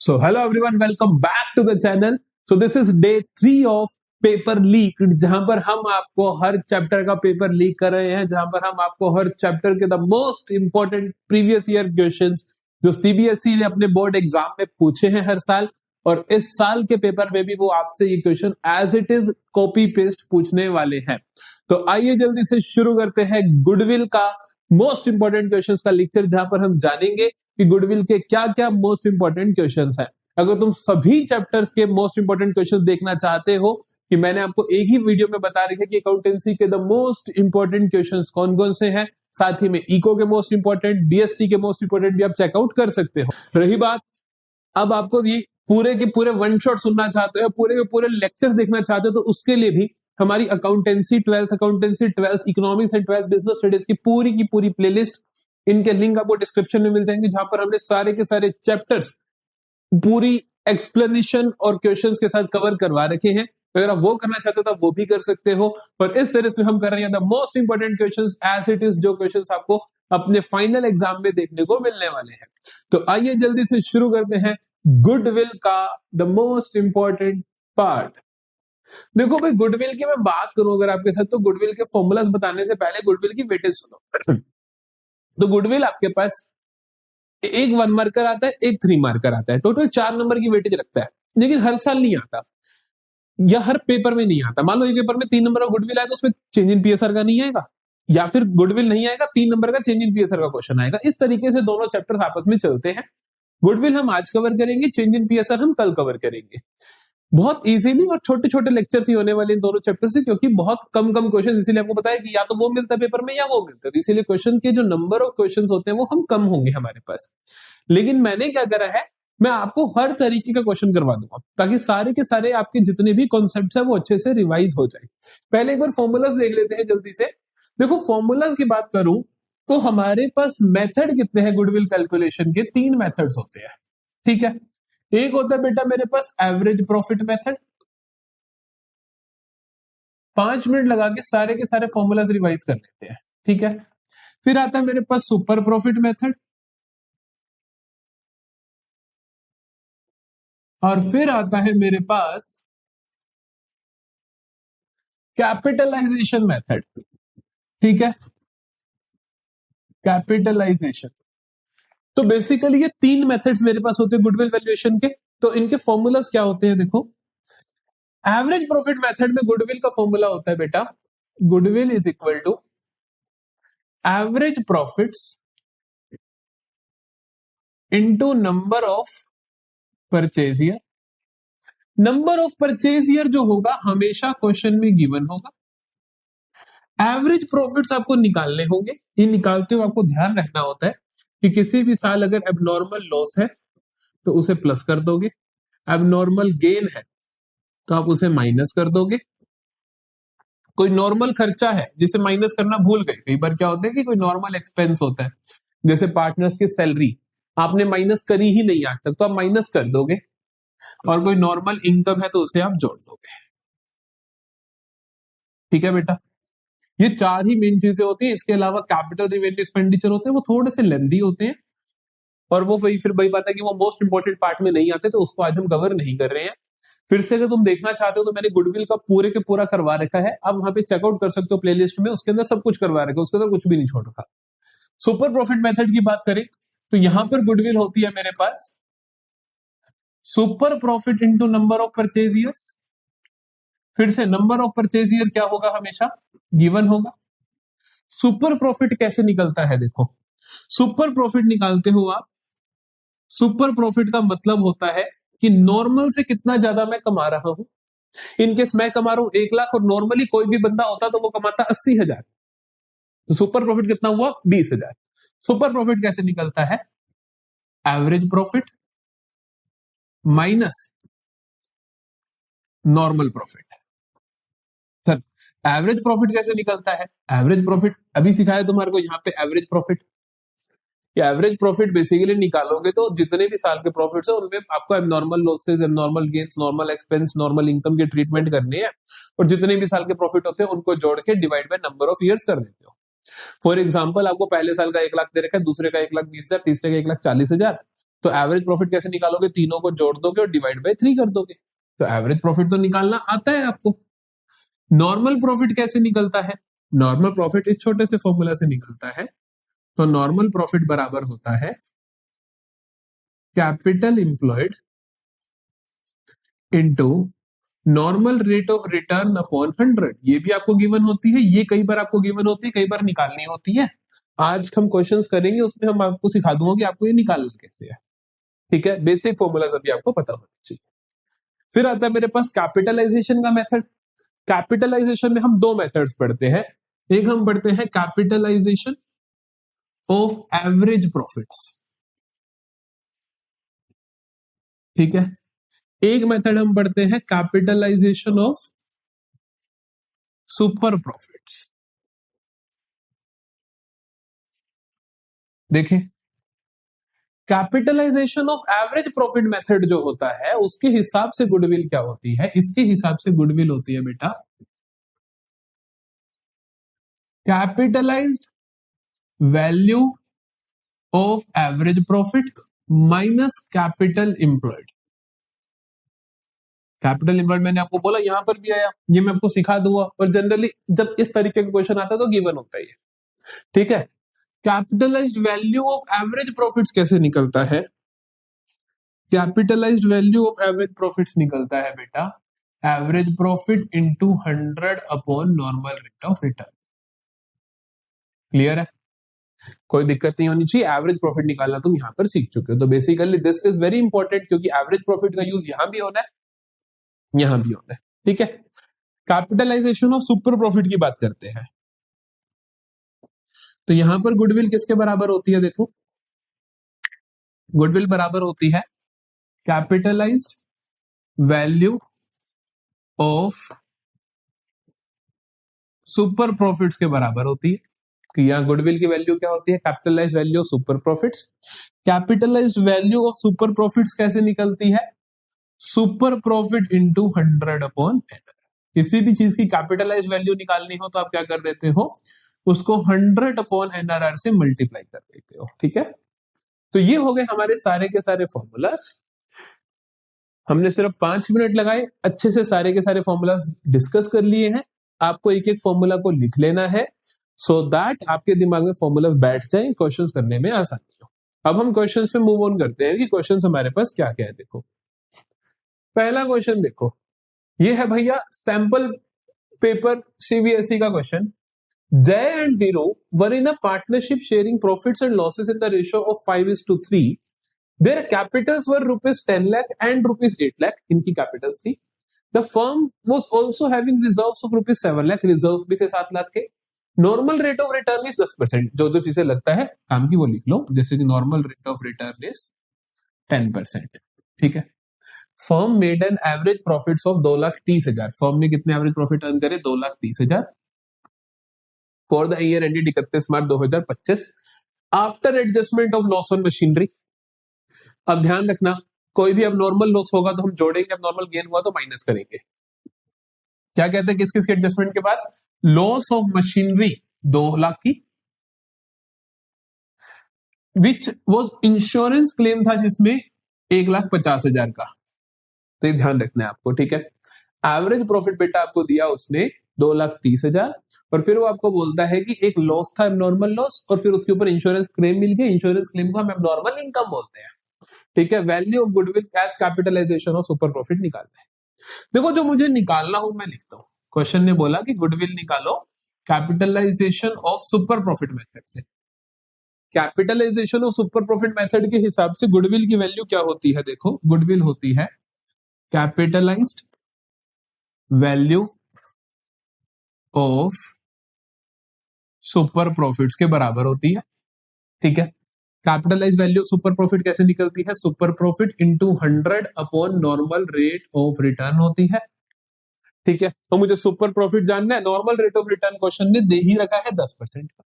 So hello everyone, welcome back to the channel. So this is day 3 of paper leak, जहां पर हम आपको हर chapter का paper leak कर रहे हैं, जहां पर हम आपको हर चैप्टर के the most important previous year questions जो सीबीएसई ने अपने बोर्ड एग्जाम में पूछे हैं हर साल, और इस साल के पेपर में भी वो आपसे ये question as it is copy paste पूछने वाले हैं। तो आइए जल्दी से शुरू करते हैं गुडविल का मोस्ट इंपॉर्टेंट क्वेश्चंस का लेक्चर, जहां पर हम जानेंगे कि गुडविल के क्या क्या मोस्ट इंपॉर्टेंट क्वेश्चंस हैं। अगर तुम सभी चैप्टर्स के मोस्ट इंपॉर्टेंट क्वेश्चंस देखना चाहते हो, कि मैंने आपको एक ही वीडियो में बता रखा है कि अकाउंटेंसी के द मोस्ट इंपॉर्टेंट क्वेश्चंस कौन कौन से हैं, साथ ही में इको के मोस्ट इंपॉर्टेंट, बीएसटी के मोस्ट इंपॉर्टेंट भी आप चेकआउट कर सकते हो। रही बात अब आपको ये पूरे के पूरे वन शॉट सुनना चाहते हो, पूरे के पूरे लेक्चर्स देखना चाहते हो, तो उसके लिए भी हमारी accountancy 12th economics and 12th business studies की पूरी प्लेलिस्ट, इनके लिंक आपको डिस्क्रिप्शन में मिल जाएंगे, जहां पर हमने सारे के सारे चैप्टर्स पूरी एक्सप्लेनेशन और क्वेश्चंस के साथ कवर करवा रखे हैं। अगर आप वो करना चाहते हो तो वो भी कर सकते हो। और इस सीरीज में हम कर रहे हैं the most important questions as it is, जो क्वेश्चंस आपको अपने फाइनल एग्जाम में देखने को मिलने वाले हैं। तो आइए जल्दी से शुरू करते हैं गुडविल का द मोस्ट इंपॉर्टेंट पार्ट। देखो भाई, गुडविल की मैं बात करूं अगर आपके साथ, तो गुडविल के फॉर्मूलाज बताने से पहले गुडविल की वेटेज सुनो। तो गुडविल आपके पास एक 1 मार्कर आता है, एक 3 मार्कर आता है, टोटल 4 नंबर की वेटेज रखता है, लेकिन हर साल नहीं आता या हर पेपर में नहीं आता। मान लो एक पेपर में 3 नंबर का गुडविल आया तो उसमें चेंज इन पीएसआर का नहीं आएगा, या फिर गुडविल नहीं आएगा, 3 नंबर का चेंज इन पीएसआर का क्वेश्चन आएगा। इस तरीके से दोनों चैप्टर्स आपस में चलते हैं। गुडविल हम आज कवर करेंगे, चेंज इन पीएसआर हम कल कवर करेंगे। बहुत इजीली और छोटे छोटे लेक्चर्स ही होने वाले इन दोनों चैप्टर से, क्योंकि बहुत कम क्वेश्चन, इसीलिए आपको बताया कि या तो वो मिलता है पेपर में या वो मिलता है, तो इसीलिए क्वेश्चन के जो नंबर ऑफ क्वेश्चंस होते हैं वो हम कम होंगे हमारे पास। लेकिन मैंने क्या करा है, मैं आपको हर तरीके का क्वेश्चन करवा दूंगा, ताकि सारे के सारे आपके जितने भी कॉन्सेप्ट्स है वो अच्छे से रिवाइज हो जाए। पहले एक बार फॉर्मूलाज देख लेते हैं जल्दी से। देखो, फॉर्मूलाज की बात करूं तो हमारे पास मेथड कितने हैं गुडविल कैलकुलेशन के? 3 मेथड्स होते हैं, ठीक है। एक होता है बेटा मेरे पास एवरेज प्रॉफिट मेथड। 5 मिनट लगा के सारे फॉर्मूलाज रिवाइज कर लेते हैं, ठीक है। फिर आता है मेरे पास सुपर प्रॉफिट मेथड, और फिर आता है मेरे पास कैपिटलाइजेशन मेथड, ठीक है, कैपिटलाइजेशन। तो बेसिकली ये 3 मेथड्स मेरे पास होते हैं गुडविल वैल्यूएशन के। तो इनके फॉर्मूलाज क्या होते हैं? देखो, एवरेज प्रॉफिट मेथड में गुडविल का फॉर्मूला होता है बेटा, goodwill is equal to average profits into number of purchase year. Number of purchase year जो होगा हमेशा क्वेश्चन में गिवन होगा। एवरेज प्रॉफिट्स आपको निकालने होंगे। ये निकालते हुए आपको ध्यान रखना होता है कि किसी भी साल अगर एबनॉर्मल लॉस है तो उसे प्लस कर दोगे, एबनॉर्मल गेन है तो आप उसे माइनस कर दोगे। कोई नॉर्मल खर्चा है जिसे माइनस करना भूल गए, कई बार क्या होता है कि कोई नॉर्मल एक्सपेंस होता है, जैसे पार्टनर्स की सैलरी आपने माइनस करी ही नहीं आज तक, तो आप माइनस कर दोगे। और कोई नॉर्मल इनकम है तो उसे आप जोड़ दोगे, ठीक है बेटा। ये 4 ही मेन चीजें होती हैं। इसके अलावा कैपिटल रिवेन्यू एक्सपेंडिचर होते हैं, वो थोड़े से लेंदी होते हैं, और वो फिर वही बात है कि वो मोस्ट इंपॉर्टेंट पार्ट में नहीं आते, तो उसको आज हम कवर नहीं कर रहे हैं। फिर से अगर तुम देखना चाहते हो तो मैंने गुडविल का पूरे के पूरा करवा रखा है, आप वहां पे चेकआउट कर सकते हो प्लेलिस्ट में, उसके अंदर सब कुछ करवा रखा है, उसके अंदर कुछ भी नहीं छोड़ रखा। सुपर प्रॉफिट मेथड की बात करें तो यहां पर गुडविल होती है मेरे पास super profit into number of purchase years. फिर से नंबर ऑफ परचेज ईयर क्या होगा? हमेशा गिवन होगा। सुपर प्रॉफिट कैसे निकलता है? देखो, सुपर प्रॉफिट निकालते हो आप, सुपर प्रॉफिट का मतलब होता है कि नॉर्मल से कितना ज्यादा मैं कमा रहा हूं। इनकेस मैं कमा रहा हूं 1 लाख और नॉर्मली कोई भी बंदा होता तो वो कमाता 80,000, तो सुपर प्रॉफिट कितना हुआ? 20,000। सुपर प्रॉफिट कैसे निकलता है? Average profit minus normal profit. Sir, average profit कैसे निकलता है? एवरेज प्रॉफिट अभी सिखाया तुम्हारे को, यहाँ पे एवरेज प्रॉफिट। ये एवरेज प्रॉफिट बेसिकली निकालोगे तो जितने भी साल के प्रॉफिट्स है उनमें आपको abnormal losses, abnormal gains, normal expense, normal income के ट्रीटमेंट करने हैं, और जितने भी साल के प्रॉफिट होते हैं उनको जोड़ के divide by number of years कर देते हो। फॉर एग्जाम्पल, आपको पहले साल का 1 लाख दे रखा है, दूसरे का 1,20,000, तीसरे का 1,40,000, तो एवरेज प्रॉफिट कैसे निकालोगे? तीनों को जोड़ दोगे और डिवाइड बाय 3 कर दोगे, तो एवरेज प्रॉफिट तो निकालना आता है आपको। नॉर्मल प्रॉफिट कैसे निकलता है? नॉर्मल प्रॉफिट इस छोटे से फॉर्मूला से निकलता है। तो नॉर्मल प्रॉफिट बराबर होता है capital employed into normal rate of return upon 100। ये भी आपको गिवन होती है, ये कई बार आपको गिवन होती है, कई बार निकालनी होती है। आज हम क्वेश्चंस करेंगे, उसमें हम आपको सिखा दूंगा कि आपको ये निकालना कैसे है। ठीक है, बेसिक फॉर्मूला अभी आपको पता होना चाहिए। फिर आता है मेरे पास कैपिटलाइजेशन का मेथड। कैपिटलाइजेशन में हम दो मेथड्स पढ़ते हैं। एक हम पढ़ते हैं कैपिटलाइजेशन ऑफ एवरेज प्रॉफिट्स, ठीक है। एक मेथड हम पढ़ते हैं कैपिटलाइजेशन ऑफ सुपर प्रॉफिट्स। देखें, capitalisation of average profit method जो होता है उसके हिसाब से गुडविल क्या होती है? इसके हिसाब से गुडविल होती है बेटा capitalised value of average profit minus capital employed. Capital employed मैंने आपको बोला यहां पर भी आया, ये मैं आपको सिखा दूंगा, और जनरली जब इस तरीके का क्वेश्चन आता है तो गिवन होता है, ठीक है। Capitalised value of average profits कैसे निकलता है? Capitalised value of average profits निकलता है बेटा average profit into 100 upon normal rate of return. Clear है? कोई दिक्कत नहीं होनी चाहिए, एवरेज प्रॉफिट निकालना तुम यहां पर सीख चुके हो। तो basically this is very important, क्योंकि एवरेज प्रॉफिट का यूज यहां भी होना है, यहां भी होना है, ठीक है। कैपिटलाइजेशन ऑफ सुपर प्रॉफिट की बात करते हैं। तो यहां पर गुडविल किसके बराबर होती है? देखो, गुडविल बराबर होती है capitalised value of super profits के बराबर होती है। कि यहां गुडविल की वैल्यू क्या होती है? Capitalised value of super profits. Capitalised value of super profits कैसे निकलती है? Super profit into 100 upon NR. किसी भी चीज की कैपिटलाइज्ड वैल्यू निकालनी हो तो आप क्या कर देते हो? उसको 100 अपॉन एनआरआर से मल्टीप्लाई कर देते हो, ठीक है। तो ये हो गए हमारे सारे के सारे फॉर्मूलाज। हमने सिर्फ 5 मिनट लगाए, अच्छे से सारे के सारे फॉर्मूलाज डिस्कस कर लिए हैं। आपको एक एक फॉर्मूला को लिख लेना है सो दैट आपके दिमाग में फॉर्मूला बैठ जाए, क्वेश्चंस करने में आसानी हो। अब हम क्वेश्चंस पे मूव ऑन करते हैं कि क्वेश्चंस हमारे पास क्या क्या है। देखो, पहला क्वेश्चन देखो, ये है भैया सैंपल पेपर सीबीएसई का क्वेश्चन। जय and Veeru were in a partnership sharing profits and losses in the ratio of 5:3। There capitals were ₹10 lakh and ₹8 lakh, इनकी कैपिटल्स थी। The firm was also having reserves of ₹7 lakh, reserve भी थे 7 लाख के। Normal rate of return is 10%। जो जो चीजें लगता है काम की वो लिख लो, जैसे कि normal rate of return is 10%, ठीक है। Firm made an average profits of 2,30,000। Firm ने कितने एवरेज प्रॉफिट अर्न करे? 2,30,000 for the year ended 31 March 2025 after adjustment of loss on machinery. अब ध्यान रखना, कोई भी अब नॉर्मल लॉस होगा तो हम जोड़ेंगे, अब नॉर्मल गेन हुआ तो माइनस करेंगे। क्या कहते हैं किस किस एडजस्टमेंट के बाद? लॉस ऑफ मशीनरी 2 लाख की, विच वॉज इंश्योरेंस क्लेम था जिसमें 1,50,000 का। तो ये ध्यान रखना है आपको, ठीक है। एवरेज प्रॉफिट बेटा आपको दिया उसने 2,30,000, और फिर वो आपको बोलता है कि एक लॉस था, एबनॉर्मल लॉस, और फिर उसके ऊपर इंश्योरेंस क्लेम मिल गया। इंश्योरेंस क्लेम को हम एबनॉर्मल इनकम बोलते हैं, ठीक है। Value of goodwill as capitalisation of super profit निकालना है। देखो, जो मुझे निकालना हो मैं लिखता हूं। क्वेश्चन ने बोला कि गुडविल निकालो capitalisation of super profit method से। Capitalisation of super profit method के हिसाब से गुडविल की वैल्यू क्या होती है? देखो, गुडविल होती है capitalised value of super profits के बराबर होती है, ठीक है। कैपिटलाइज्ड वैल्यू सुपर प्रॉफिट कैसे निकलती है? Super profit into 100 upon normal rate of return होती है, ठीक है। तो मुझे सुपर प्रॉफिट जानना है, normal rate of return question ने दे ही रखा है 10% का,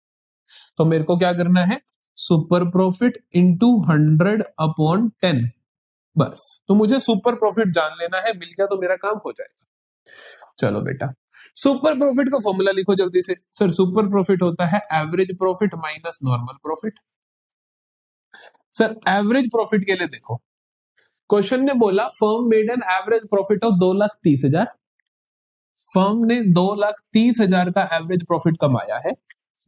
तो मेरे को क्या करना है? सुपर प्रॉफिट इंटू 100 अपॉन 10, बस। तो मुझे सुपर प्रॉफिट जान लेना है, मिल गया तो मेरा काम हो जाएगा। चलो बेटा, सुपर प्रॉफिट का फॉर्मूला लिखो जल्दी से। सर, सुपर प्रॉफिट होता है average profit minus normal profit. Sir average profit के लिए देखो, क्वेश्चन ने बोला firm made an average profit of 2,30,000। Firm ने 2,30,000 का एवरेज प्रॉफिट कमाया है,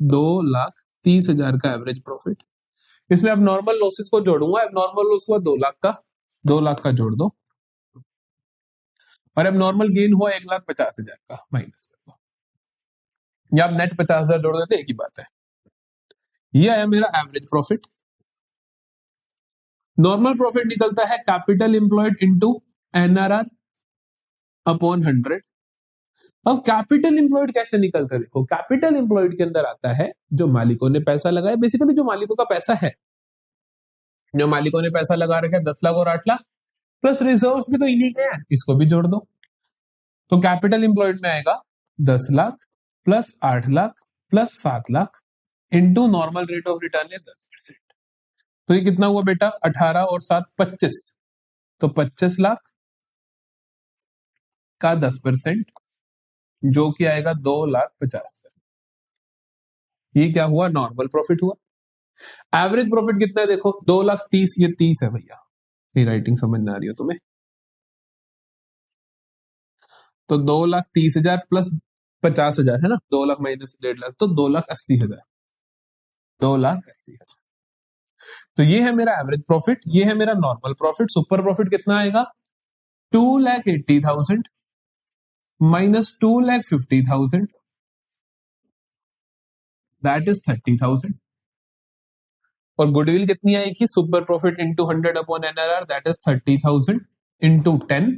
2,30,000 का एवरेज प्रॉफिट। इसमें अब नॉर्मल लॉसेस को जोड़ूंगा, अब नॉर्मल लॉस हुआ 2 लाख का, 2 लाख का जोड़ दो, और अब नॉर्मल गेन हुआ 1,50,000 का, माइनस कर दो, या आप नेट 50,000 जोड़ देते, एक ही बात है। ये आया मेरा एवरेज प्रॉफिट। नॉर्मल प्रॉफिट निकलता है capital employed into NRR upon 100। अब कैपिटल एम्प्लॉयड कैसे निकलता है, देखो कैपिटल एम्प्लॉयड के अंदर आता है जो मालिकों ने पैसा लगाया, बेसिकली जो मालिकों का पैसा है, जो मालिकों ने पैसा लगा रखा है 10 लाख और 8 लाख, प्लस रिजर्व्स भी तो इन्हीं के हैं, इसको भी जोड़ दो। तो कैपिटल एम्प्लॉयड में आएगा 10 lakh plus 8 lakh plus 7 lakh into normal rate of return है 10%। तो ये कितना हुआ बेटा, 18 और 7 25, तो 25 लाख का 10%, जो कि आएगा 2,50,000। ये क्या हुआ, नॉर्मल प्रॉफिट हुआ। एवरेज प्रॉफिट कितना है देखो, 2,30,000, ये 30 है भैया, ये राइटिंग समझ ना आ रही हो तुम्हें, तो 2,30,000 प्लस 50,000 है ना, 2 लाख माइनस 1.5 लाख, तो 2,80,000, 2,80,000। तो ये है मेरा एवरेज प्रॉफिट, ये है मेरा नॉर्मल प्रॉफिट। सुपर प्रॉफिट कितना आएगा, 2,80,000 माइनस 2,50,000, दैट इज 30,000। और गुडविल कितनी आएगी, super profit into 100 upon NRR, that is 30,000 into 10,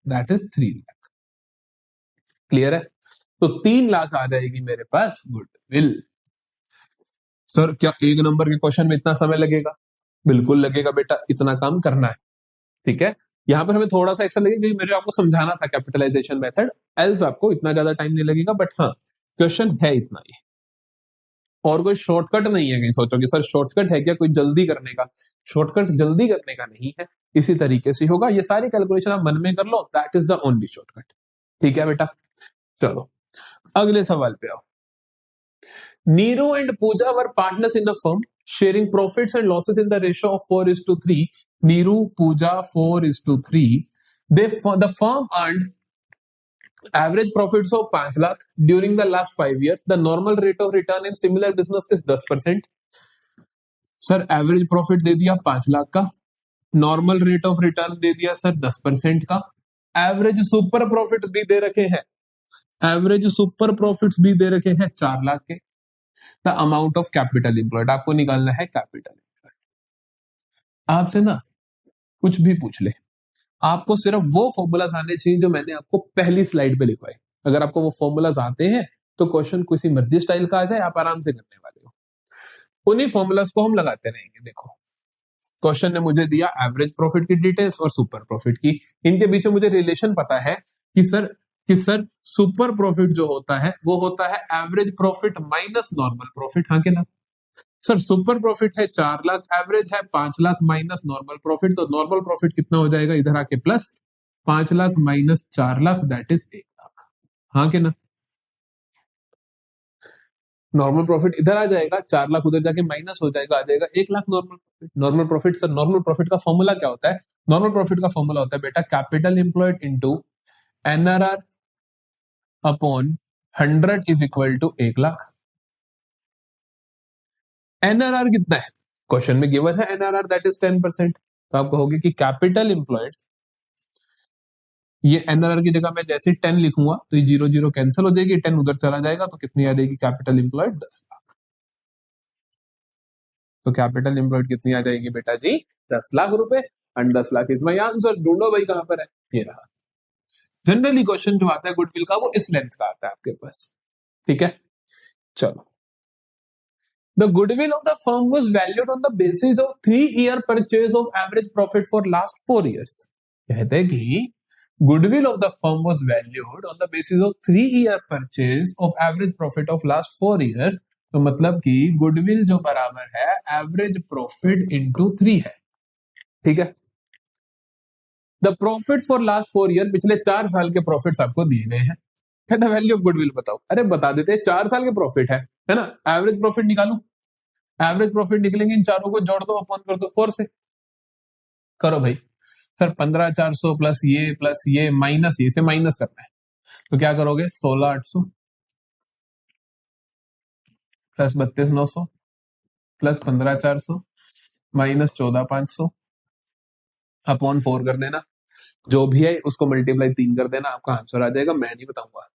that is 3 lakh. Clear है, तो 3 लाख आ जाएगी मेरे पास गुडविल। सर क्या एक नंबर के क्वेश्चन में इतना समय लगेगा, बिल्कुल लगेगा बेटा, इतना काम करना है, ठीक है। यहां पर हमें थोड़ा सा एक्स्ट्रा लगेगा क्योंकि मेरे आपको समझाना था कैपिटलाइजेशन मेथड, एल्स आपको इतना ज्यादा टाइम नहीं लगेगा, बट हाँ क्वेश्चन है इतना ही, और कोई शॉर्टकट नहीं है। कहीं सोचोगे सर शॉर्टकट है क्या कोई जल्दी करने का, शॉर्टकट जल्दी करने का नहीं है, इसी तरीके से होगा। ये सारी कैलकुलेशन आप मन में कर लो, that is the only shortcut, ठीक है बेटा। चलो अगले सवाल पे आओ। Neeru and Pooja were partners in the firm sharing profits and losses in the ratio of 4:3. Neeru, Pooja 4:3. The firm earned average profits of 5 lakh during the last 5 years. The normal rate of return in similar business is 10%. Sir average profit दे दिया 5 लाख का, normal rate of return दे दिया sir 10% का, average super profits भी दे रखे हैं, average super profits भी दे रखे हैं 4 लाख के। The amount of capital employed, आपको निकालना है कैपिटल एम्प्लॉयड। आपसे ना कुछ भी पूछ ले, आपको सिर्फ वो फॉर्मूलाज आने चाहिए जो मैंने आपको पहली स्लाइड पे लिखवाए। अगर आपको वो फॉर्मूलाज आते हैं तो क्वेश्चन किसी मर्जी स्टाइल का आ जाए, आप आराम से करने वाले हो। उन्हीं फॉर्मूलाज को हम लगाते रहेंगे। देखो क्वेश्चन ने मुझे दिया एवरेज प्रॉफिट की डिटेल्स और सुपर प्रॉफिट की, इनके बीच में मुझे रिलेशन पता है कि सर सुपर प्रॉफिट जो होता है वो होता है average profit minus normal profit, हाँ के ना। सर सुपर प्रॉफिट है 4 लाख, एवरेज है 5 लाख माइनस नॉर्मल प्रॉफिट, तो नॉर्मल प्रॉफिट कितना हो जाएगा इधर आके plus 5 lakh minus 4 lakh, that is 1 lakh, हाँ के ना। नॉर्मल प्रॉफिट इधर आ जाएगा, 4 लाख उधर जाके माइनस हो जाएगा, आ जाएगा 1 lakh normal profit. Normal profit sir, normal profit का फॉर्मूला क्या होता है, नॉर्मल प्रॉफिट का फॉर्मूला होता है बेटा capital employed into NRR upon 100 is equal to 1 lakh. NRR कितना है, क्वेश्चन में गिवन है एनआरआर दैट इज 10%। तो आप कहोगे कि कैपिटल एम्प्लॉयड, ये एनआरआर की जगह मैं जैसे 10 लिखूंगा तो ये 0 0 कैंसिल हो जाएगी, 10 उधर चला जाएगा, तो कितनी आ जाएगी कैपिटल एम्प्लॉयड 10 लाख। तो कैपिटल एम्प्लॉयड कितनी आ जाएगी बेटा जी 10 लाख रुपए, and 10 lakh is my answer. ढूंढो भाई कहां पर है, ये रहा। जनरली क्वेश्चन जो आता है गुडविल का वो इस लेंथ का आता है आपके पास, ठीक है। चलो, the goodwill of the firm was valued on the basis of 3-year purchase of average profit for last 4 years. कहते हैं कि goodwill of the firm was valued on the basis of 3-year purchase of average profit of last 4 years. तो मतलब कि goodwill जो बराबर है average profit into 3 है, ठीक है। The profits for last 4 year, पिछले 4 साल के प्रॉफिट्स आपको दिए गए हैं। द वैल्यू ऑफ गुडविल बताओ, अरे बता देते हैं 4 साल के प्रॉफिट है ना, एवरेज प्रॉफिट निकालो। एवरेज प्रॉफिट निकलेंगे, इन चारों को जोड़ दो, अपॉन कर दो 4 से। करो भाई। सर 15,400 प्लस ये माइनस ये से माइनस करना है, तो क्या करोगे? 16,800 प्लस 32,900 प्लस 15,400 माइनस 14,500 अपॉन 4 कर देना। जो भी है उसको मल्टीप्लाई 3 कर देना, आपका आंसर आ जाएगा। मैं नहीं बताऊंगा,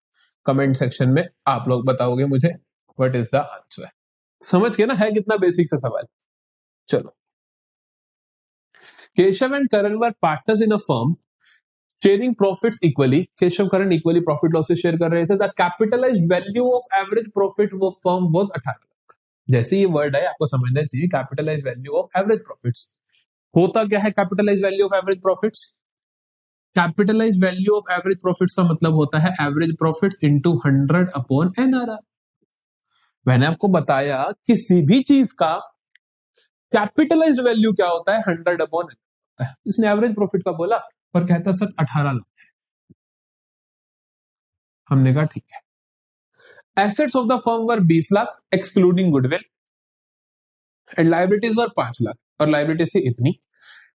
कमेंट सेक्शन में आप लोग बताओगे मुझे व्हाट इज द आंसर। समझ गए ना? है कितना बेसिक सा सवाल। चलो, Keshav and Karan were partners in a firm sharing profits equally. Keshav Karan equally profit losses share कर रहे थे। The capitalised value of average profit वो फर्म वाज 18 लाख। जैसे ये वर्ड है आपको समझना चाहिए, capitalised value of average profits. होता क्या है capitalised value of average profits? Capitalised value of average profits का मतलब होता है average profits into 100 upon NRR. मैंने आपको बताया किसी भी चीज का कैपिटलाइज्ड वैल्यू क्या होता है? 100 अपॉन होता है। इसने एवरेज प्रॉफिट का बोला और कहता सर 18 लाख। हमने कहा ठीक है। Assets of the firm were 20 lakh excluding goodwill and liabilities were 5 lakh, और लायबिलिटीज थी इतनी।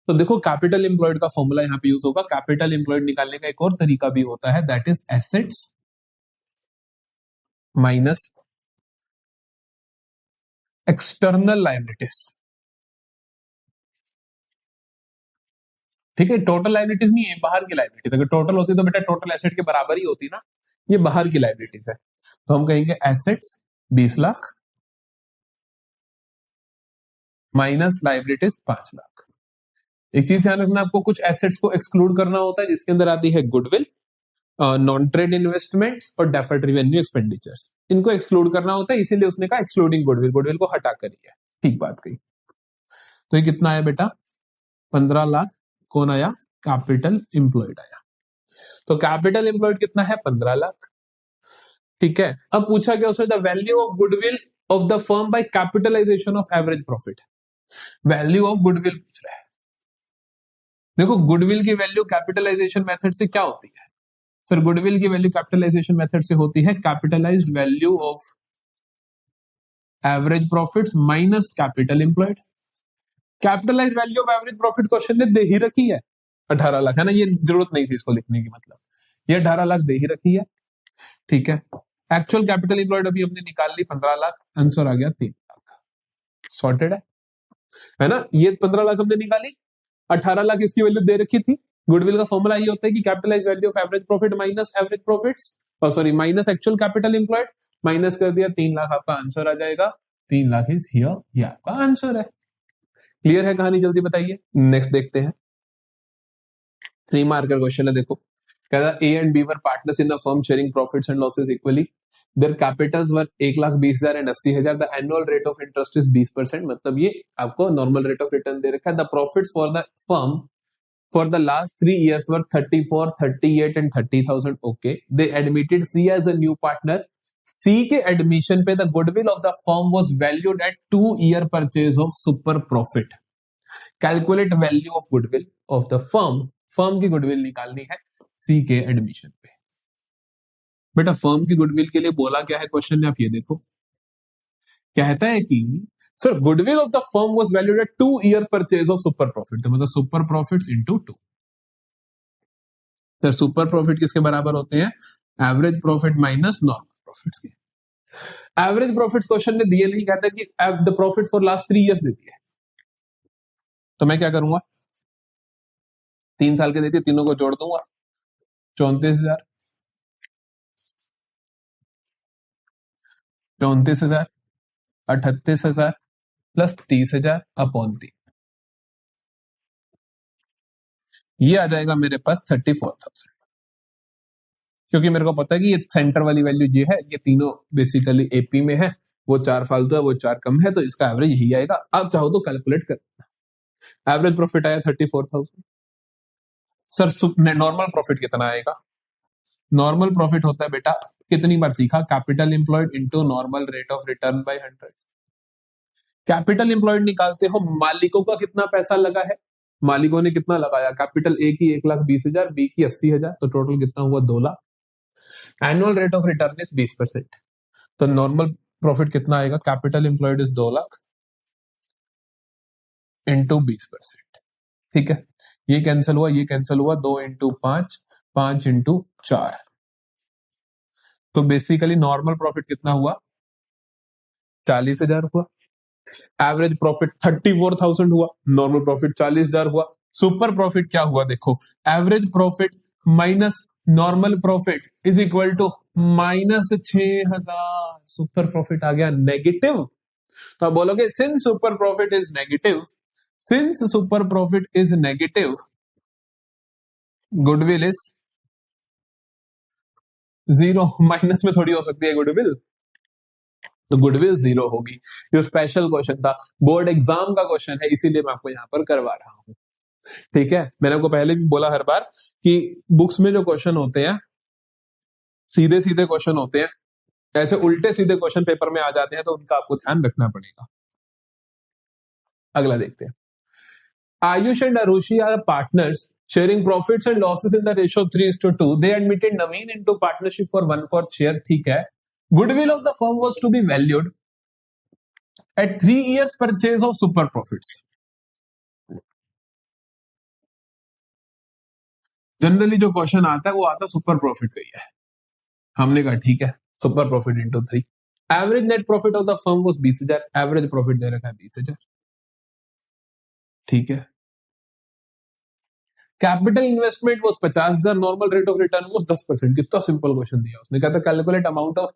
तो देखो कैपिटल एम्प्लॉयड का फॉर्मूला यहां पे यूज होगा। कैपिटल एम्प्लॉयड निकालने का एक और तरीका भी होता है, that is assets minus external liabilities. ठीक है, टोटल लायबिलिटीज नहीं है, बाहर की लायबिलिटीज। अगर टोटल होती तो बेटा टोटल एसेट के बराबर ही होती ना, ये बाहर की लायबिलिटीज है। तो हम कहेंगे assets 20 lakh minus liabilities 5 lakh. एक चीज ध्यान रखना, आपको कुछ एसेट्स को एक्सक्लूड करना होता है, जिसके अंदर आती है गुडविल, नॉन ट्रेड इन्वेस्टमेंट्स और डेफर्ड रेवेन्यू एक्सपेंडिचर्स। इनको एक्सक्लूड करना होता है, इसीलिए उसने कहा एक्सक्लूडिंग गुडविल, गुडविल को हटा कर ही है। ठीक बात कही। तो ये कितना आया बेटा? 15 लाख कौन आया? कैपिटल एम्प्लॉयड आया। तो कैपिटल एम्प्लॉयड कितना है? 15 लाख। ठीक है, अब पूछा गया उससे the value of goodwill of the firm by capitalisation of average profit. Value of goodwill पूछ रहा है। देखो गुडविल की वैल्यू कैपिटलाइजेशन मेथड से क्या होती है? सर गुडविल की वैल्यू कैपिटलाइजेशन मेथड से होती है capitalised value of average profits minus capital employed. Capitalised value of average profit question ने दे ही रखी है 18 लाख, है ना? ये जरूरत नहीं थी इसको लिखने की, मतलब ये 18 लाख दे ही रखी है। ठीक है, एक्चुअल कैपिटल एम्प्लॉयड अभी हमने निकाल ली 15 लाख, आंसर आ गया 3 लाख। सॉर्टेड है ना? ये 15 लाख हमने निकाली, 18 लाख इसकी वैल्यू दे रखी थी। गुडविल का फॉर्मूला ये होता है कि capitalised value of average profit minus average profits, sorry minus actual capital employed, minus कर दिया 3 लाख, आपका आंसर आ जाएगा 3 लाख इज हियर। ये आपका आंसर है। क्लियर है कहानी? जल्दी बताइए। नेक्स्ट देखते हैं। 3 मार्कर क्वेश्चन है, देखो। कहता A and B were partners in the firm sharing profits and losses equally. Their capitals were 1,20,000 and 80,000। The annual rate of interest is 20%। मतलब ये आपको नॉर्मल रेट ऑफ रिटर्न दे रखा है। The profits for the firm for the last 3 years were 34, 38 and 30,000. Okay, they admitted C as a new partner. C के admission पे the goodwill of the firm was valued at 2-year purchase of super profit. Calculate value of goodwill of the firm. firm की goodwill निकालनी है C के admission पे। बेटा firm की goodwill के लिए बोला क्या है क्वेश्चन ने, आप ये देखो। कहता है कि sir goodwill of the firm was valued at 2-year purchase of super profit. तो मतलब सुपर प्रॉफिट इंटू 2। तो सुपर प्रॉफिट किसके बराबर होते हैं? Average profit minus normal profits के। एवरेज प्रॉफिट्स क्वेश्चन ने दिए नहीं, कहता कि the profit for last 3 years they दिए। तो मैं क्या करूंगा? 3 साल के देते, तीनों को जोड़ दूंगा। 34,000 34,000 38,000 प्लस 30,000 अपॉन 3। ये आ जाएगा मेरे पास 34,000। क्योंकि मेरे को पता है कि ये सेंटर वाली वैल्यू ये है, ये तीनों बेसिकली एपी में है, वो 4 फालतू है, वो 4 कम है, तो इसका एवरेज यही आएगा। आप चाहो तो कैलकुलेट कर। एवरेज प्रॉफिट आया 34,000। सर नॉर्मल प्रॉफिट कितना आएगा? नॉर्मल प्रॉफिट होता है बेटा, कितनी बार सीखा, capital employed into normal rate of return by 100। Capital employed निकालते हो, मालिकों का कितना पैसा लगा है, मालिकों ने कितना लगाया? कैपिटल ए की 1,20,000, बी की 80,000, तो टोटल कितना हुआ? 2 lakh. Annual rate of return is 20%। तो नॉर्मल प्रॉफिट कितना आएगा? Capital employed is 2 lakh into 20%। ठीक है, ये कैंसिल हुआ, ये कैंसिल हुआ, 2 इंटू 5, 5 इंटू 4। तो बेसिकली नॉर्मल प्रॉफिट कितना हुआ? 40,000 हुआ। एवरेज प्रॉफिट 34,000 हुआ, नॉर्मल प्रॉफिट 40,000 हुआ। सुपर प्रॉफिट क्या हुआ देखो, average profit minus normal profit is equal to -6,000। Super profit आ गया नेगेटिव। तो आप बोलोगे since super profit is negative, since super profit is negative, goodwill is 0। Minus में थोड़ी हो सकती है गुडविल, तो गुडविल 0 होगी। ये स्पेशल क्वेश्चन था, बोर्ड एग्जाम का क्वेश्चन है, इसीलिए मैं आपको यहां पर करवा रहा हूं। ठीक है, मैंने आपको पहले भी बोला हर बार कि बुक्स में जो क्वेश्चन होते हैं सीधे सीधे क्वेश्चन होते हैं, ऐसे उल्टे सीधे क्वेश्चन पेपर में आ जाते हैं, तो उनका आपको ध्यान रखना पड़ेगा। अगला देखते हैं। Ayush and Arushi are partners sharing profits and losses in the ratio 3:2. They admitted Naveen into partnership for 1/4 share. ठीक है, goodwill of the firm was to be valued at 3 years purchase of super profits. Generally जो question आता है वो आता है super profit पे ही है। हमने कहा ठीक है, super profit into 3। Average net profit of the firm was 20,000, average profit दे रखा है 20,000। ठीक है, capital investment was 50,000, normal rate of return was 10%। कितना सिंपल क्वेश्चन दिया उसने, कहता calculate amount of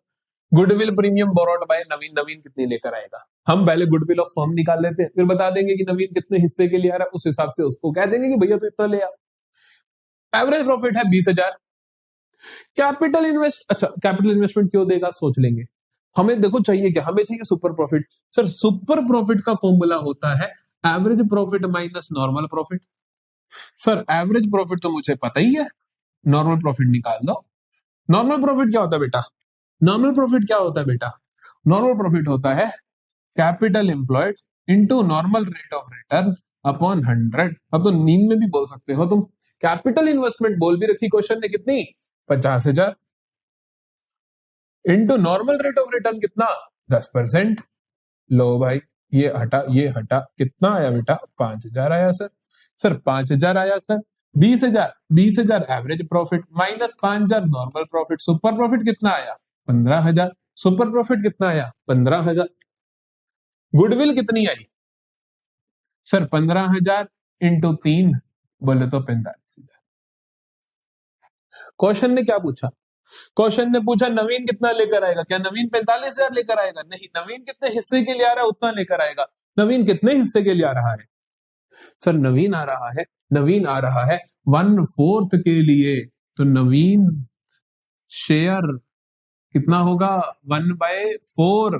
goodwill premium borrowed by Naveen. Naveen कितनी लेकर आएगा? हम पहले गुडविल ऑफ फर्म निकाल लेते हैं, फिर बता देंगे कि नवीन कितने हिस्से के लिए आ रहा है, उस हिसाब से उसको कह देंगे कि भैया तो इतना ले आ। एवरेज प्रॉफिट है 20,000। कैपिटल इन्वेस्ट, अच्छा कैपिटल इन्वेस्टमेंट क्यों देगा सोच लेंगे। हमें देखो चाहिए क्या, हमें चाहिए super profit. Sir super profit का फॉर्मूला होता है average profit minus normal profit. Sir average profit तो मुझे पता ही है, नॉर्मल प्रॉफिट निकाल दो। नॉर्मल प्रॉफिट क्या होता है बेटा? नॉर्मल प्रॉफिट क्या होता है बेटा? नॉर्मल प्रॉफिट होता है capital employed into normal rate of return upon 100। अब तो नींद में भी बोल सकते हो तुम। कैपिटल इन्वेस्टमेंट बोल भी रखी क्वेश्चन ने, कितनी? 50,000 into normal rate of return कितना? 10%। लो भाई, ये हटा ये हटा, कितना आया बेटा? 5,000 आया सर। सर 5,000 आया sir. 20,000, 20,000 average profit minus 5,000 normal profit. Super profit कितना आया? 15,000। सुपर प्रॉफिट कितना आया? 15,000। गुडविल कितनी आई? सर 15,000 इंटू 3 बोले तो 45,000। क्वेश्चन ने क्या पूछा? क्वेश्चन ने पूछा नवीन कितना लेकर आएगा। क्या नवीन 45,000 लेकर आएगा? नहीं, नवीन कितने हिस्से के लिए आ रहा है उतना लेकर आएगा। नवीन कितने हिस्से के लिए आ रहा है? सर नवीन आ रहा है, नवीन आ रहा है 1/4 के लिए। तो नवीन शेयर कितना होगा? 1/4।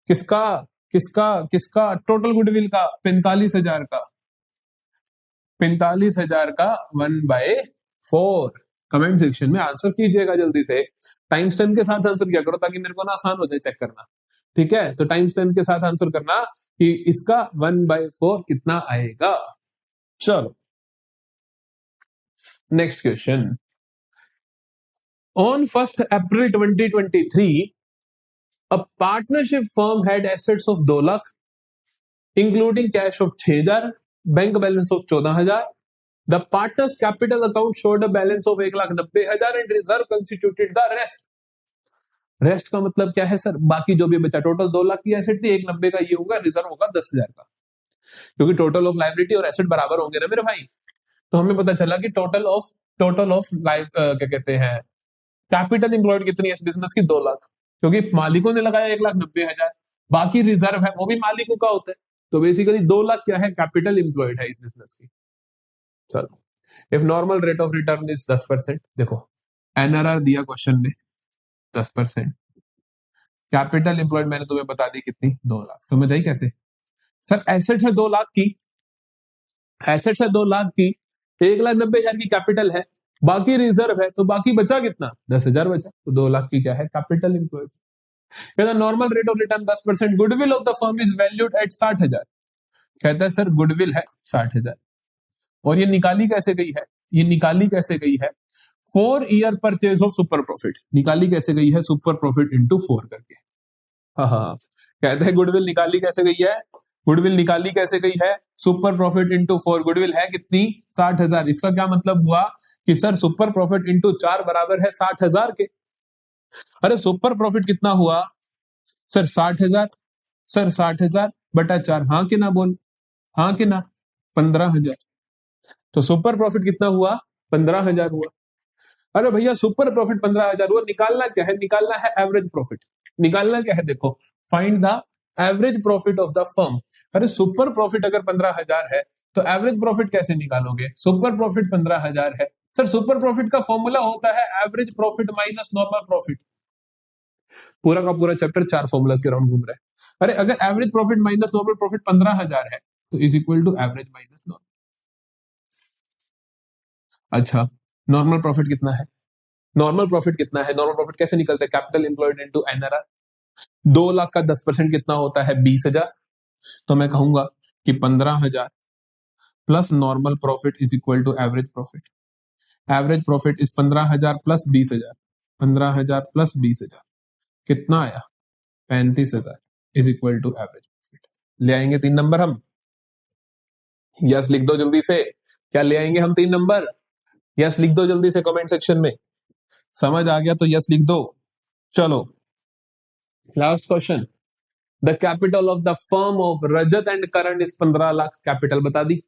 किसका? किसका? किसका? टोटल गुडविल का 45,000 का। 45,000 का 1/4। कमेंट सेक्शन में आंसर कीजिएगा जल्दी से। टाइम स्टैम्प के साथ आंसर किया करो ताकि मेरे को ना आसान हो जाए चेक करना। ठीक है, तो टाइम स्टैम्प के साथ आंसर करना कि इसका 1/4 कितना आएगा। चलो next question. On 1 April 2023 a partnership firm had assets of 2 lakh including cash of 6,000, bank balance of 14,000। The partners capital account showed a balance of 1,90,000 and reserve constituted the rest। Rest का मतलब क्या है सर? बाकी जो भी बचा। Total 2 lakh की asset थी, 1,90 का ये होगा, रिजर्व होगा 10,000 का, क्योंकि टोटल ऑफ लाइबिलिटी और एसेट बराबर होंगे ना मेरे भाई। तो हमें पता चला कि टोटल ऑफ लाइफ क्या कहते हैं, कैपिटल इंप्लॉयड कितनी है इस बिजनेस की? 2 लाख, क्योंकि मालिकों ने लगाया 1,90,000, बाकी रिजर्व है वो भी मालिकों का होता है। तो बेसिकली 2 लाख क्या है? कैपिटल इंप्लॉयड है इस बिजनेस की। चलो, if normal rate of return is 10%, देखो एनआरआर दिया क्वेश्चन में 10%, कैपिटल एम्प्लॉयड मैंने तुम्हें बता दी कितनी? 2 लाख। समझ आई कैसे? सर एसेट्स है 2 लाख की, एसेट्स है 2 लाख की, 1,90,000 की कैपिटल है, बाकी रिजर्व है, तो बाकी बचा कितना? 10,000 बचा। तो 2 लाख की क्या है? Capital employed. कहता normal rate of return 10%, goodwill of the firm is valued at 60,000। कहता है सर गुडविल है 60,000, और ये निकाली कैसे गई है? ये निकाली कैसे गई है? 4 year purchase of super profit निकाली कैसे गई है? सुपर प्रॉफिट इंटू 4 करके। हाँ, कहते हैं गुडविल निकाली कैसे गई है? गुडविल निकाली कैसे गई है? सुपर प्रॉफिट इंटू 4, गुडविल है कितनी? 60,000। इसका क्या मतलब हुआ कि सर सुपर प्रॉफिट इंटू 4 बराबर है 60,000 के। अरे सुपर प्रॉफिट कितना हुआ सर? 60,000। सर 60,000 बटा 4, हाँ कि ना बोल? हाँ कि ना? 15,000। तो सुपर प्रॉफिट कितना हुआ? 15,000 हुआ। अरे भैया सुपर प्रॉफिट 15,000 हुआ, निकालना क्या है? निकालना है एवरेज प्रॉफिट। निकालना क्या है? देखो, find the average profit of the firm. अरे सुपर प्रॉफिट अगर 15,000 है तो एवरेज प्रॉफिट कैसे निकालोगे? सुपर प्रॉफिट 15,000 है सर, सुपर प्रॉफिट का फॉर्मूला होता है average profit minus normal profit. पूरा का पूरा चैप्टर 4 फॉर्मूलाज के राउंड घूम रहा है। अरे अगर average profit minus normal profit 15,000 है तो is equal to average minus normal. अच्छा, नॉर्मल प्रॉफिट कितना है? नॉर्मल प्रॉफिट कितना है? नॉर्मल प्रॉफिट कैसे निकलता है? Capital employed into NRR. 2 lakh का 10% कितना होता है? 20,000। तो मैं कहूंगा कि 15,000 plus normal profit is equal to average profit. Average profit is 15,000 plus 20,000। 15,000 plus 20,000 कितना आया? 35,000 is equal to average profit. ले आएंगे 3 नंबर हम? यस लिख दो जल्दी से। क्या ले आएंगे हम 3 नंबर? यस लिख दो जल्दी से कमेंट सेक्शन में। समझ आ गया तो यस लिख दो। चलो last question. The capital of the firm of Rajat and Karan is 15 lakh. Capital बता दी।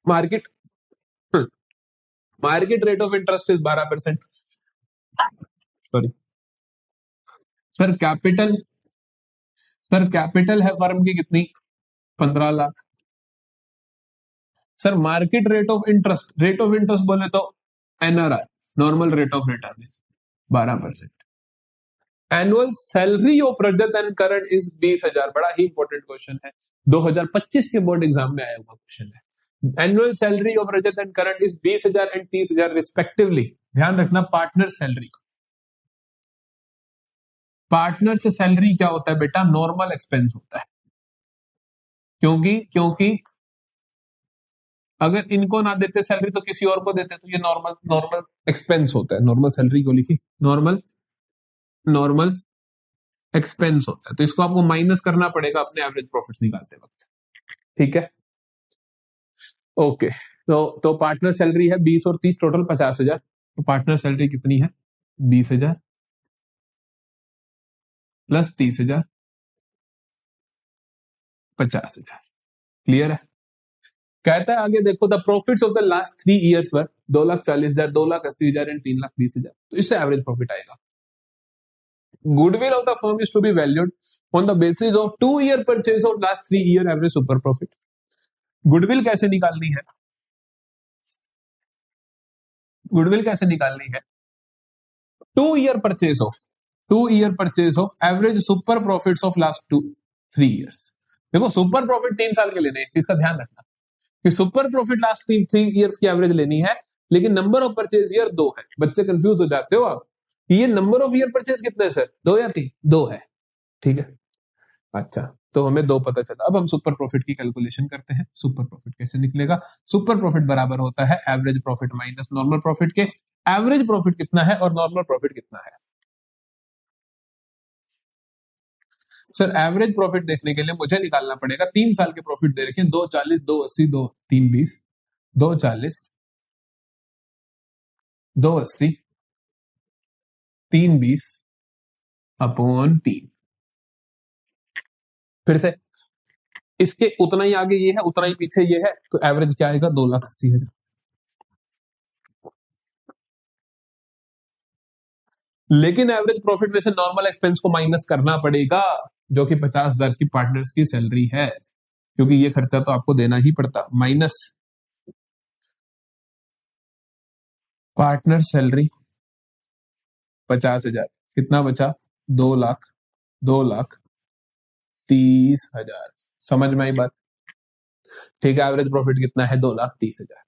Market market rate of interest is 12%। Sorry sir capital है फर्म की कितनी? 15 lakh. Sir market rate of interest बोले तो NRR, normal rate of return is 12%। Annual salary of Rajat and Karan is 20,000। बड़ा ही important question है, 2025 के बोर्ड एग्जाम में आया हुआ क्वेश्चन है। Annual salary of Rajat and Karan is 20,000 and 30,000 respectively. ध्यान रखना, पार्टनर सैलरी। पार्टनर से सैलरी क्या होता है बेटा? नॉर्मल एक्सपेंस होता है। क्योंकि अगर इनको ना देते सैलरी तो किसी और को देते, तो ये नॉर्मल नॉर्मल एक्सपेंस होता है। नॉर्मल सैलरी को लिखी, नॉर्मल एक्सपेंस होता है, तो इसको आपको माइनस करना पड़ेगा अपने एवरेज प्रॉफिट्स निकालते वक्त। ठीक है, ओके। तो पार्टनर सैलरी है 20 और 30 टोटल 50,000। तो पार्टनर सैलरी कितनी है? 20,000 प्लस 30,000 50,000। क्लियर है? कहता है आगे देखो, the profits of the last 3 years were 2,40,000, 2,80,000 and 3,20,000। तो इससे एवरेज प्रॉफिट आएगा। Goodwill of the firm is to be valued on the basis of 2-year purchase of last 3-year average super profit. Goodwill कैसे निकालनी है? Goodwill कैसे निकालनी है? 2 year purchase of average super profits of last 3 years। देखो super profit 3 साल के लेने, इस चीज का ध्यान रखना कि सुपर प्रॉफिट लास्ट 3 ईयर्स की एवरेज लेनी है, लेकिन नंबर ऑफ परचेज ईयर 2 है। बच्चे कंफ्यूज हो जाते हो आप, ये नंबर ऑफ ईयर परचेज कितने है सर? 2 या 3? 2 है। ठीक है, अच्छा, तो हमें 2 पता चला। अब हम सुपर प्रॉफिट की कैलकुलेशन करते हैं। सुपर प्रॉफिट कैसे निकलेगा? सुपर प्रॉफिट बराबर होता है average profit minus normal profit के। एवरेज प्रॉफिट कितना है और नॉर्मल प्रॉफिट कितना है? सर एवरेज प्रॉफिट देखने के लिए मुझे निकालना पड़ेगा 3 साल के प्रॉफिट दे रखे हैं, 2,40, 2,80, 3,20, 2,40, 2,80, 3,20 अपॉन 3। फिर से इसके उतना ही आगे ये है, उतना ही पीछे ये है, तो एवरेज क्या आएगा? 2,80,000। लेकिन एवरेज प्रॉफिट में से नॉर्मल एक्सपेंस को माइनस करना पड़ेगा, जो कि 50,000 की पार्टनर्स की सैलरी है, क्योंकि ये खर्चा तो आपको देना ही पड़ता। माइनस पार्टनर सैलरी 50,000, कितना बचा? 2,00,000, 2,30,000। समझ में आई बात? ठीक है, एवरेज प्रॉफिट कितना है? 2,30,000।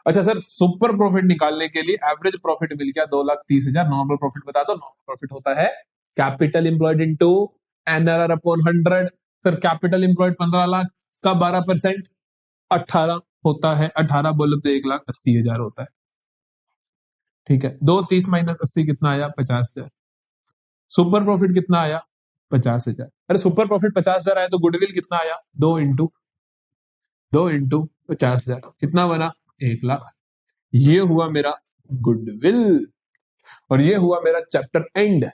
अच्छा सर, सुपर प्रॉफिट निकालने के लिए एवरेज प्रॉफिट मिल गया 2,30,000, नॉर्मल प्रॉफिट बता दो। नॉर्मल प्रॉफिट होता है capital employed into NRR upon 100। फिर कैपिटल एम्प्लॉयड 15 लाख का 12% 18 होता है। 18 बोलो तो 1,80,000 होता है। ठीक है, 2,30 माइनस 80 कितना आया? 50,000। सुपर प्रॉफिट कितना आया? 50,000। अरे सुपर प्रॉफिट 50,000 आया तो गुडविल कितना आया? 2 इंटू 50,000 कितना बना? 1,00,000। ये हुआ मेरा गुडविल और ये हुआ मेरा चैप्टर एंड।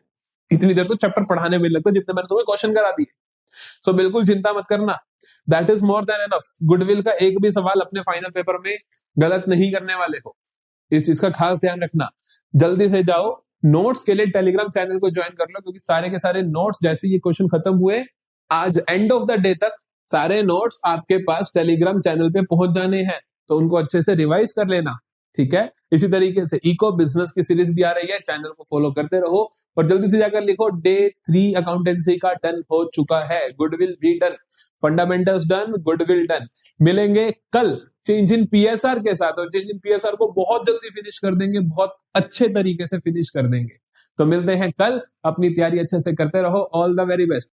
इतनी देर तो चैप्टर पढ़ाने में लगता जितने मैंने तुम्हें क्वेश्चन करा दिए। सो बिल्कुल चिंता मत करना, that is more than enough. Goodwill का एक भी सवाल अपने फाइनल पेपर में गलत नहीं करने वाले हो, इस चीज का खास ध्यान रखना। जल्दी से जाओ, नोट्स के लिए टेलीग्राम चैनल को ज्वाइन कर लो, क्योंकि सारे के सारे नोट्स जैसे ये क्वेश्चन खत्म हुए आज एंड ऑफ द डे तक सारे नोट्स आपके पास टेलीग्राम चैनल पे पहुंच जाने हैं, तो उनको अच्छे से रिवाइज कर लेना, ठीक है। इसी तरीके से इको बिजनेस की सीरीज भी आ रही है, चैनल को फॉलो करते रहो और जल्दी से जाकर लिखो डे 3 अकाउंटेंसी का डन हो चुका है, गुडविल भी done, fundamentals done, goodwill done. मिलेंगे कल चेंज इन पीएसआर के साथ, और चेंज इन पीएसआर को बहुत जल्दी फिनिश कर देंगे, बहुत अच्छे तरीके से फिनिश कर देंगे। तो मिलते हैं कल, अपनी तैयारी अच्छे से करते रहो। All the very best.